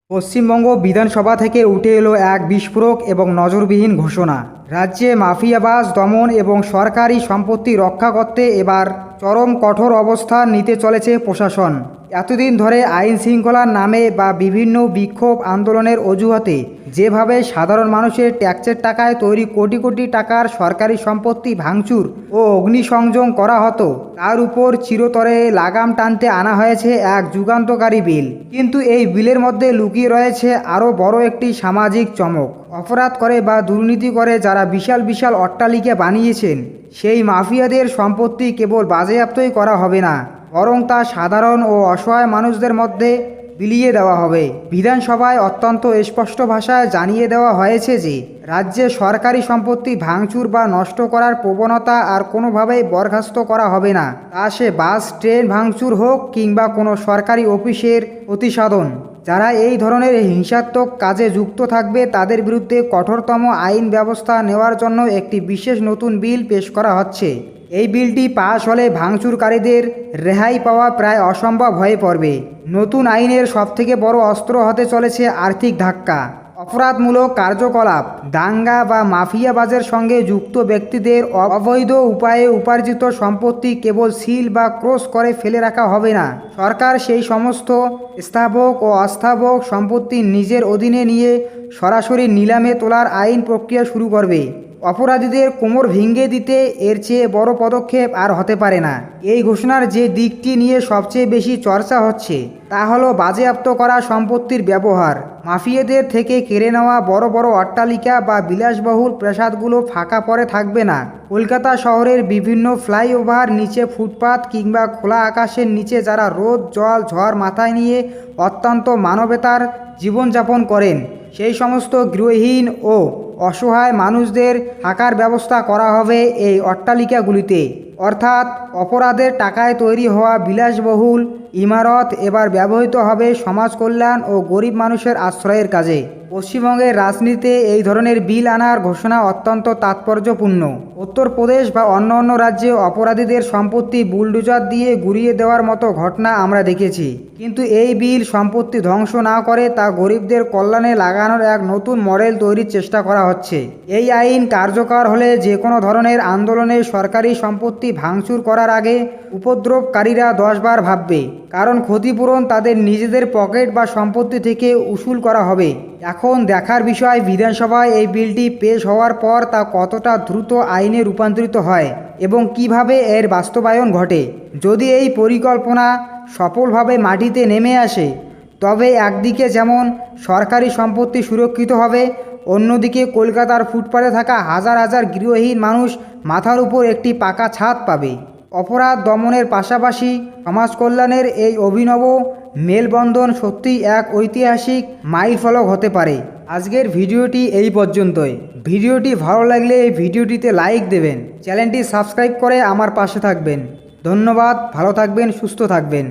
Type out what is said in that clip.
পশ্চিমবঙ্গ বিধানসভা থেকে উঠে এলো এক বিস্ফোরক এবং নজরবিহীন ঘোষণা। রাজ্যে মাফিয়াবাজ দমন এবং সরকারি সম্পত্তি রক্ষা করতে এবার চরম কঠোর অবস্থান নিতে চলেছে প্রশাসন। এতদিন ধরে আইন শৃঙ্খলার নামে বা বিভিন্ন বিক্ষোভ আন্দোলনের অজুহাতে যেভাবে সাধারণ মানুষের ট্যাক্সের টাকায় তৈরি কোটি কোটি টাকার সরকারি সম্পত্তি ভাঙচুর ও অগ্নিসংযোগ করা হতো, তার উপর চিরতরে লাগাম টানতে আনা হয়েছে এক যুগান্তকারী বিল। কিন্তু এই বিলের মধ্যে লুকিয়ে রয়েছে আরও বড় একটি সামাজিক চমক। অপরাধ করে বা দুর্নীতি করে যারা বিশাল বিশাল অট্টালিকা বানিয়েছেন, সেই মাফিয়াদের সম্পত্তি কেবল বাজেয়াপ্তই করা হবে না, বরং তা সাধারণ ও অসহায় মানুষদের মধ্যে বিলিয়ে দেওয়া হবে। বিধানসভায় অত্যন্ত স্পষ্ট ভাষায় জানিয়ে দেওয়া হয়েছে যে রাজ্যে সরকারি সম্পত্তি ভাঙচুর বা নষ্ট করার প্রবণতা আর কোনোভাবেই বরখাস্ত করা হবে না, তা সে বাস ট্রেন ভাঙচুর হোক কিংবা কোনো সরকারি অফিসের প্রতিসাধন। যারা এই ধরনের হিংসাত্মক কাজে যুক্ত থাকবে তাদের বিরুদ্ধে কঠোরতম আইন ব্যবস্থা নেওয়ার জন্য একটি বিশেষ নতুন বিল পেশ করা হচ্ছে। এই বিলটি পাশ হলে ভাঙচুরকারীদের রেহাই পাওয়া প্রায় অসম্ভব হয়ে পড়বে। নতুন আইনের সবথেকে বড় অস্ত্র হতে চলেছে আর্থিক ধাক্কা। অপরাধমূলক কার্যকলাপ, দাঙ্গা বা মাফিয়াবাজের সঙ্গে যুক্ত ব্যক্তিদের অবৈধ উপায়ে উপার্জিত সম্পত্তি কেবল সিল বা ক্রোশ করে ফেলে রাখা হবে না। সরকার সেই সমস্ত স্থাবক ও অস্থাবক সম্পত্তি নিজের অধীনে নিয়ে সরাসরি নিলামে তোলার আইন প্রক্রিয়া শুরু করবে। অপরাধীদের কোমর ভেঙে দিতে এর চেয়ে বড় পদক্ষেপ আর হতে পারে না। এই ঘোষণার যে দিকটি নিয়ে সবচেয়ে বেশি চর্চা হচ্ছে তা হলো বাজেয়াপ্ত করা সম্পত্তির ব্যবহার। মাফিয়াদের থেকে কেড়ে নেওয়া বড় বড় অট্টালিকা বা বিলাসবহুল প্রাসাদগুলো ফাঁকা পড়ে থাকবে না। কলকাতা শহরের বিভিন্ন ফ্লাইওভার নিচে, ফুটপাত কিংবা খোলা আকাশের নিচে যারা রোদ জল ঝড় মাথায় নিয়ে অত্যন্ত মানবতার জীবনযাপন করেন, সেই সমস্ত গৃহহীন ও অসহায় মানুষদের থাকার ব্যবস্থা করা হবে এই অট্টালিকাগুলিতে। অর্থাৎ অপরাধের টাকায় তৈরি হওয়া বিলাসবহুল ইমারত এবার ব্যবহৃত হবে সমাজ কল্যাণ ও গরিব মানুষের আশ্রয়ের কাজে। পশ্চিমবঙ্গের রাজনীতিতে এই ধরনের বিল আনার ঘোষণা অত্যন্ত তাৎপর্যপূর্ণ। উত্তরপ্রদেশ বা অন্য অন্য রাজ্যে অপরাধীদের সম্পত্তি বুলডোজার দিয়ে গুঁড়িয়ে দেওয়ার মতো ঘটনা আমরা দেখেছি, কিন্তু এই বিল সম্পত্তি ধ্বংস না করে তা গরিবদের কল্যাণে লাগানোর এক নতুন মডেল তৈরির চেষ্টা করা হচ্ছে। এই আইন কার্যকর হলে যে কোনো ধরনের আন্দোলনে সরকারি সম্পত্তি ভাঙচুর করার আগে উপদ্রবকারীরা 10 বার ভাববে, কারণ ক্ষতিপূরণ তাদের নিজেদের পকেট বা সম্পত্তি থেকে উসুল করা হবে। এখন দেখার বিষয় বিধানসভায় এই বিলটি পেশ হওয়ার পর তা কতটা দ্রুত আইনে রূপান্তরিত হয় এবং কিভাবে এর বাস্তবায়ন ঘটে। যদি এই পরিকল্পনা সফলভাবে মাটিতে নেমে আসে, তবে একদিকে যেমন সরকারি সম্পত্তি সুরক্ষিত হবে, অন্যদিকে কলকাতার ফুটপাতে থাকা হাজার হাজার গৃহহীন মানুষ মাথার উপর একটি পাকা ছাদ পাবে। অপরাধ দমনের পাশাপাশি সমাজ কল্যাণের এই অভিনব মেলবন্ধন সত্যিই এক ঐতিহাসিক মাইলফলক হতে পারে। আজকের ভিডিওটি এই পর্যন্তই। ভিডিওটি ভালো লাগলে এই ভিডিওটিতে লাইক দেবেন, চ্যানেলটি সাবস্ক্রাইব করে আমার পাশে থাকবেন। ধন্যবাদ, ভালো থাকবেন, সুস্থ থাকবেন।